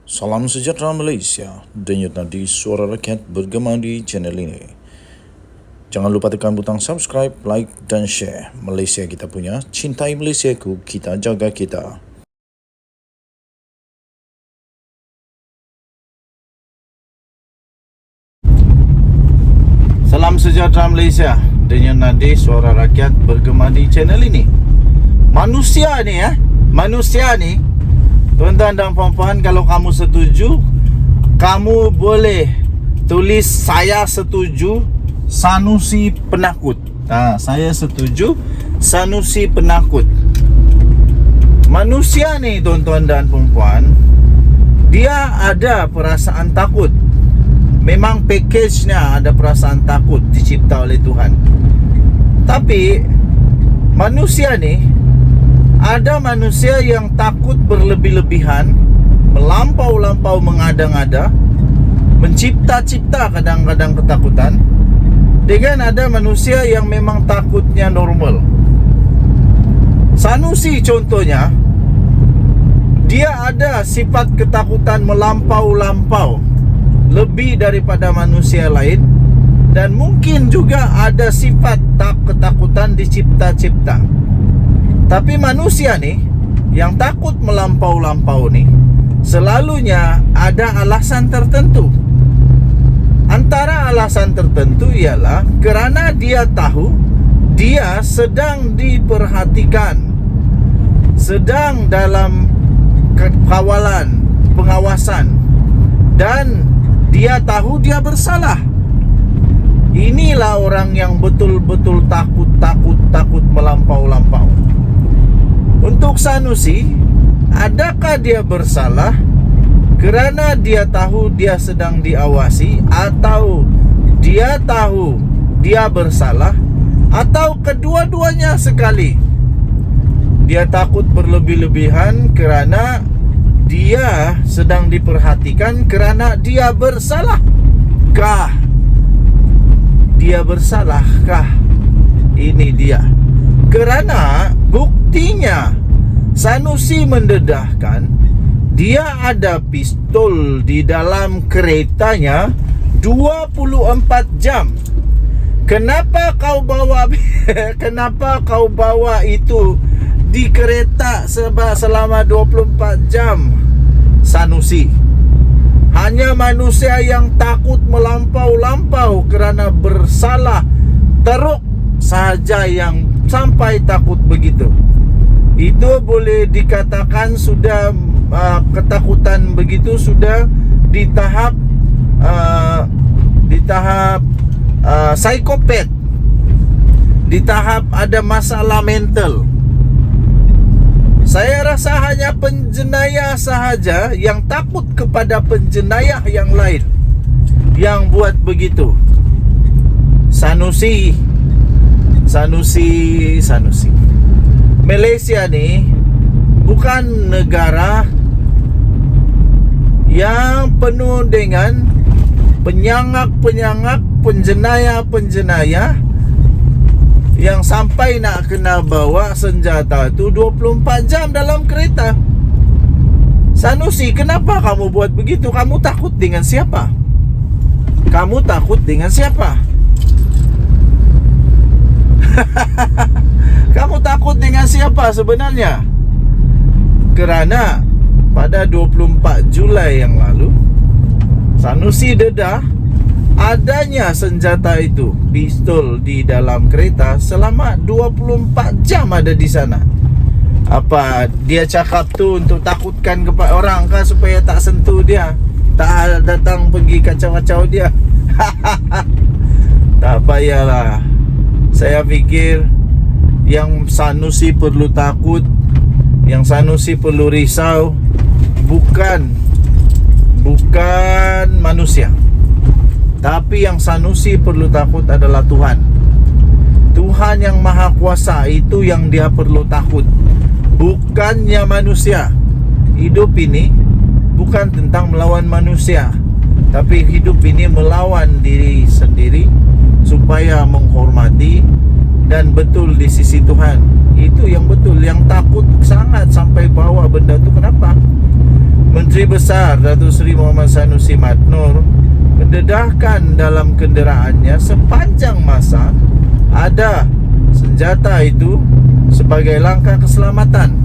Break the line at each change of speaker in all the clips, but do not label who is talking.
Salam sejahtera Malaysia, denyut nadi suara rakyat bergema di channel ini. Jangan lupa tekan butang subscribe, like dan share. Malaysia kita punya, cintai Malaysiaku, kita jaga kita. Salam sejahtera Malaysia, denyut nadi suara rakyat bergema di channel ini. Manusia ni, tuan-tuan dan puan-puan, kalau kamu setuju, kamu boleh tulis saya setuju Sanusi penakut. Saya setuju Sanusi penakut. Manusia ni, tuan-tuan dan puan-puan, dia ada perasaan takut. Memang package-nya ada perasaan takut, dicipta oleh Tuhan. Tapi manusia ni, ada manusia yang takut berlebih-lebihan, melampau-lampau mengada-ngada, mencipta-cipta kadang-kadang ketakutan. Dengan ada manusia yang memang takutnya normal. Sanusi contohnya, dia ada sifat ketakutan melampau-lampau, lebih daripada manusia lain. Dan mungkin juga ada sifat ketakutan dicipta-cipta. Tapi manusia ni, yang takut melampau-lampau ni, selalunya ada alasan tertentu. Antara alasan tertentu ialah kerana dia tahu dia sedang diperhatikan, sedang dalam kawalan, pengawasan, dan dia tahu dia bersalah. Inilah orang yang betul-betul takut melampau-lampau. Untuk Sanusi, adakah dia bersalah kerana dia tahu dia sedang diawasi, atau dia tahu dia bersalah, atau kedua-duanya sekali? Dia takut berlebih-lebihan kerana dia sedang diperhatikan, kerana dia bersalahkah? Dia bersalahkah? Ini dia. Kerana buktinya Sanusi mendedahkan dia ada pistol di dalam keretanya 24 jam. Kenapa kau bawa kenapa kau bawa itu di kereta selama 24 jam, Sanusi? Hanya manusia yang takut melampau-lampau kerana bersalah teruk sahaja yang sampai takut begitu. Itu boleh dikatakan sudah ketakutan begitu sudah di tahap psikopat, di tahap ada masalah mental. Saya rasa hanya penjenayah sahaja yang takut kepada penjenayah yang lain yang buat begitu. Sanusi. Malaysia ni bukan negara yang penuh dengan penyangak-penyangak, penjenayah-penjenayah yang sampai nak kena bawa senjata tu 24 jam dalam kereta. Sanusi, kenapa kamu buat begitu? Kamu takut dengan siapa? Kamu takut dengan siapa? Kamu takut dengan siapa sebenarnya? Kerana pada 24 Julai yang lalu, Sanusi dedah adanya senjata itu, pistol di dalam kereta selama 24 jam ada di sana. Apa dia cakap tu untuk takutkan kepada orang kah, supaya tak sentuh dia, tak datang pergi kacau-kacau dia? Tak payahlah. Saya fikir yang Sanusi perlu takut, yang Sanusi perlu risau, bukan manusia. Tapi yang Sanusi perlu takut adalah Tuhan. Tuhan yang Maha Kuasa, itu yang dia perlu takut, bukannya manusia. Hidup ini bukan tentang melawan manusia, tapi hidup ini melawan diri sendiri supaya menghormati dan betul di sisi Tuhan. Itu yang betul. Yang takut sangat sampai bawa benda tu, kenapa? Menteri Besar Datuk Seri Muhammad Sanusi Madnor mendedahkan dalam kenderaannya sepanjang masa ada senjata itu sebagai langkah keselamatan.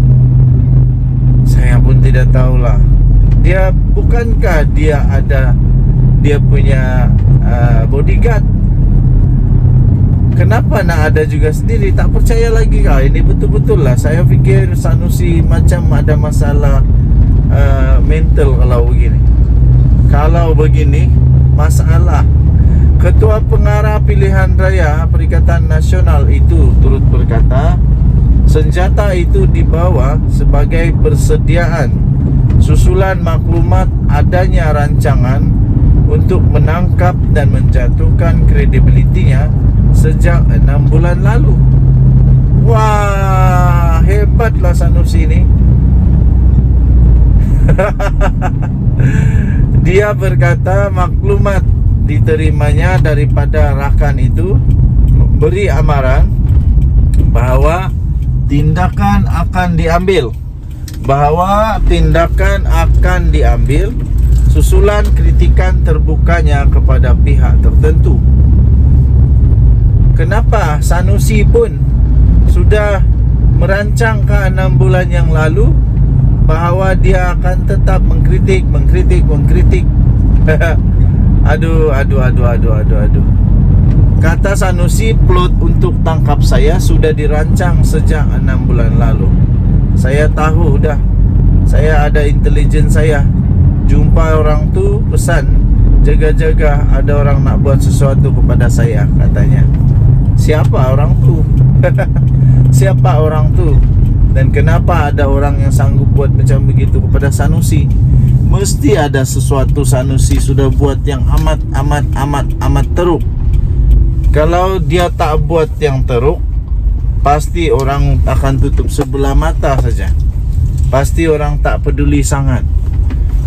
Saya pun tidak tahulah. Bukankah dia punya bodyguard? Kenapa nak ada juga sendiri? Tak percaya lagi kah? Ini betul-betul lah. Saya fikir Sanusi macam ada masalah mental kalau begini masalah. Ketua Pengarah Pilihan Raya Perikatan Nasional itu turut berkata, senjata itu dibawa sebagai persediaan susulan maklumat adanya rancangan untuk menangkap dan menjatuhkan kredibilitinya sejak 6 bulan lalu. Wah, hebatlah Sanusi ini. Dia berkata maklumat diterimanya daripada rakan itu beri amaran bahawa tindakan akan diambil susulan kritikan terbukanya kepada pihak tertentu. Kenapa Sanusi pun sudah merancang ke 6 bulan yang lalu bahawa dia akan tetap mengkritik. Aduh. Kata Sanusi, plot untuk tangkap saya sudah dirancang sejak 6 bulan lalu. Saya tahu dah. Saya ada intelijen saya. Jumpa orang tu, pesan, jaga-jaga ada orang nak buat sesuatu kepada saya, katanya. Siapa orang tu? Siapa orang tu? Dan kenapa ada orang yang sanggup buat macam begitu kepada Sanusi? Mesti ada sesuatu Sanusi sudah buat yang amat teruk. Kalau dia tak buat yang teruk, pasti orang akan tutup sebelah mata saja. Pasti orang tak peduli sangat.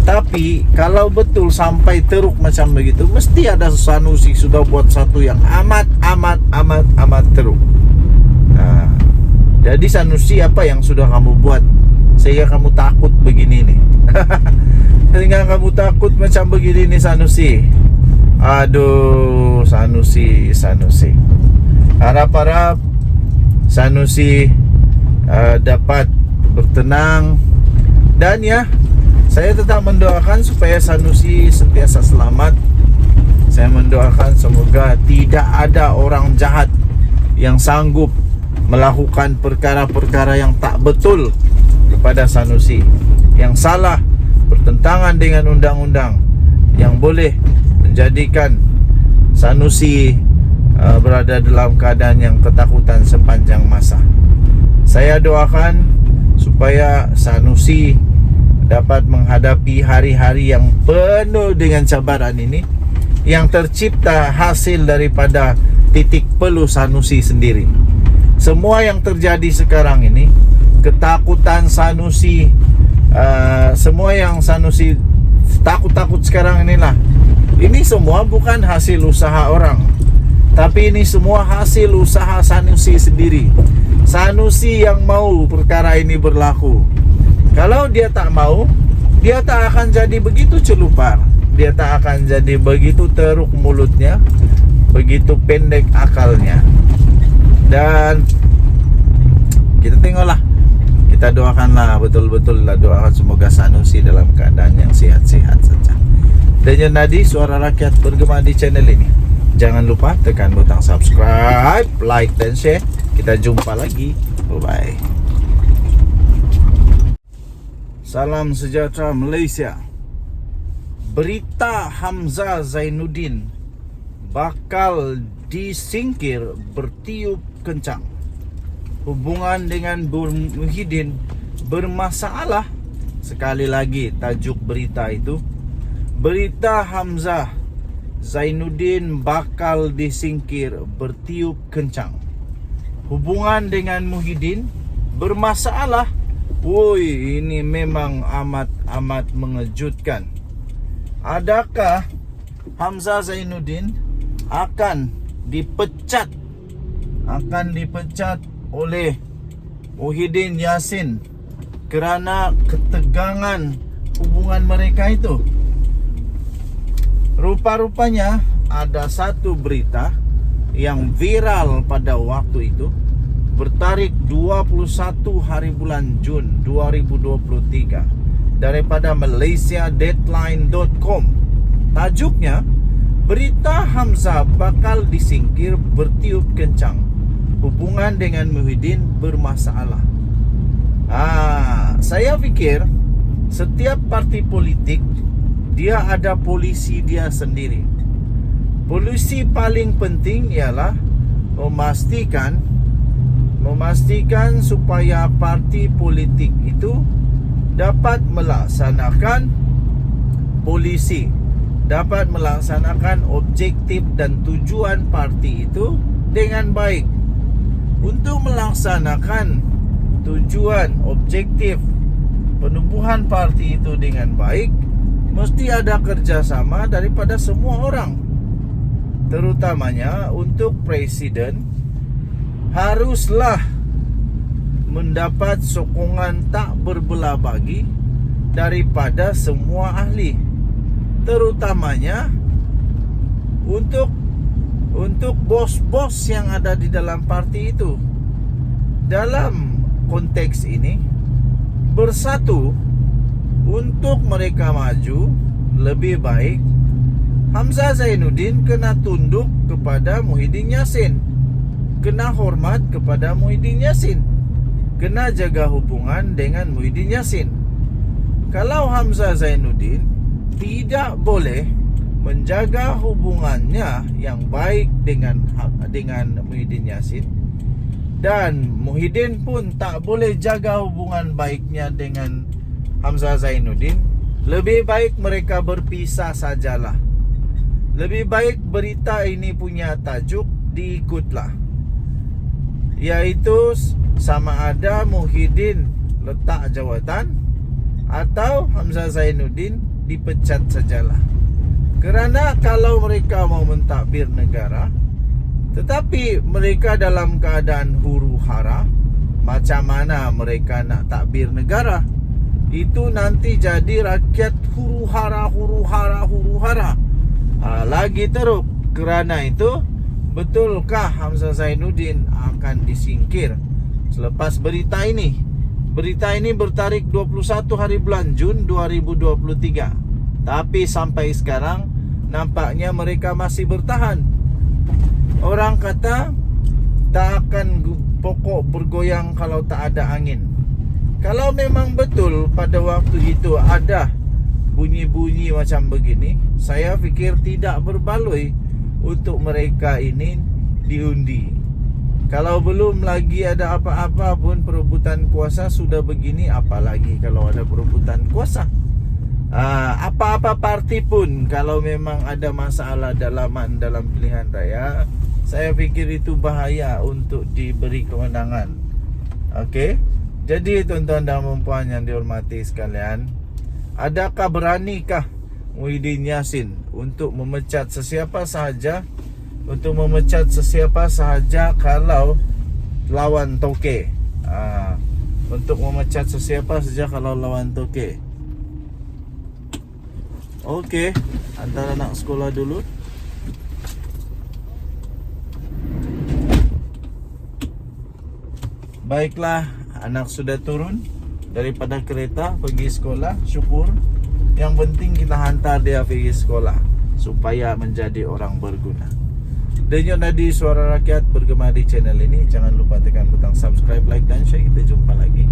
Tapi kalau betul sampai teruk macam begitu, mesti ada Sanusi sudah buat satu yang amat teruk. Jadi Sanusi, apa yang sudah kamu buat sehingga kamu takut begini nih? Sehingga kamu takut macam begini nih Sanusi. Aduh, Sanusi. Harap-harap Sanusi dapat bertenang. Dan ya, saya tetap mendoakan supaya Sanusi sentiasa selamat. Saya mendoakan semoga tidak ada orang jahat yang sanggup melakukan perkara-perkara yang tak betul kepada Sanusi, yang salah, bertentangan dengan undang-undang, yang boleh menjadikan Sanusi berada dalam keadaan yang ketakutan sepanjang masa. Saya doakan supaya Sanusi dapat menghadapi hari-hari yang penuh dengan cabaran ini, yang tercipta hasil daripada titik peluh Sanusi sendiri. Semua yang terjadi sekarang ini, ketakutan Sanusi, semua yang Sanusi takut sekarang inilah, ini semua bukan hasil usaha orang, tapi ini semua hasil usaha Sanusi sendiri. Sanusi yang mau perkara ini berlaku. Kalau dia tak mau, dia tak akan jadi begitu celupar. Dia tak akan jadi begitu teruk mulutnya, begitu pendek akalnya. Dan kita tengoklah, kita doakanlah, betul-betul lah doakan semoga Sanusi dalam keadaan yang sihat-sihat saja. Dan yang tadi suara rakyat bergema di channel ini, jangan lupa tekan butang subscribe, like dan share. Kita jumpa lagi. Bye-bye. Salam sejahtera Malaysia. Berita Hamzah Zainuddin bakal disingkir bertiup kencang. Hubungan dengan Muhyiddin bermasalah. Sekali lagi tajuk berita itu, berita Hamzah Zainuddin bakal disingkir bertiup kencang. Hubungan dengan Muhyiddin bermasalah. Woi, ini memang amat mengejutkan. Adakah Hamzah Zainuddin akan dipecat oleh Muhyiddin Yassin kerana ketegangan hubungan mereka itu. Rupa-rupanya ada satu berita yang viral pada waktu itu, bertarikh 21 hari bulan Jun 2023, daripada malaysiadeadline.com. Tajuknya, berita Hamzah bakal disingkir bertiup kencang, hubungan dengan Muhyiddin bermasalah. Saya fikir setiap parti politik dia ada polisi dia sendiri. Polisi paling penting ialah memastikan supaya parti politik itu dapat melaksanakan objektif dan tujuan parti itu dengan baik. Untuk melaksanakan tujuan objektif penubuhan parti itu dengan baik, mesti ada kerjasama daripada semua orang. Terutamanya untuk presiden, haruslah mendapat sokongan tak berbelah bagi daripada semua ahli. Terutamanya untuk bos-bos yang ada di dalam parti itu. Dalam konteks ini, bersatu untuk mereka maju lebih baik. Hamzah Zainuddin kena tunduk kepada Muhyiddin Yassin, kena hormat kepada Muhyiddin Yassin, kena jaga hubungan dengan Muhyiddin Yassin. Kalau Hamzah Zainuddin tidak boleh menjaga hubungannya yang baik dengan Muhyiddin Yassin, dan Muhyiddin pun tak boleh jaga hubungan baiknya dengan Hamzah Zainuddin, lebih baik mereka berpisah sajalah. Lebih baik berita ini punya tajuk diikutlah, iaitu sama ada Muhyiddin letak jawatan atau Hamzah Zainuddin dipecat sajalah. Kerana kalau mereka mau mentadbir negara, tetapi mereka dalam keadaan huru-hara, macam mana mereka nak tadbir negara? Itu nanti jadi rakyat huru-hara. Lagi teruk. Kerana itu, betulkah Hamzah Zainuddin akan disingkir selepas berita ini? Berita ini bertarikh 21 hari bulan Jun 2023. Tapi sampai sekarang nampaknya mereka masih bertahan. Orang kata tak akan pokok bergoyang kalau tak ada angin. Kalau memang betul pada waktu itu ada bunyi-bunyi macam begini, saya fikir tidak berbaloi untuk mereka ini diundi. Kalau belum lagi ada apa-apa pun perebutan kuasa sudah begini, apalagi kalau ada perebutan kuasa. Apa-apa parti pun kalau memang ada masalah dalam pilihan raya, saya fikir itu bahaya untuk diberi kewenangan. Okey. Jadi tuan-tuan dan puan yang dihormati sekalian, adakah beranikah Muhyiddin Yassin untuk memecat sesiapa sahaja kalau lawan toke? Untuk memecat sesiapa saja kalau lawan toke. Okey, hantar anak sekolah dulu. Baiklah, anak sudah turun daripada kereta pergi sekolah, syukur. Yang penting kita hantar dia pergi sekolah supaya menjadi orang berguna. Denyut nadi suara rakyat bergema di channel ini. Jangan lupa tekan butang subscribe, like dan share. Kita jumpa lagi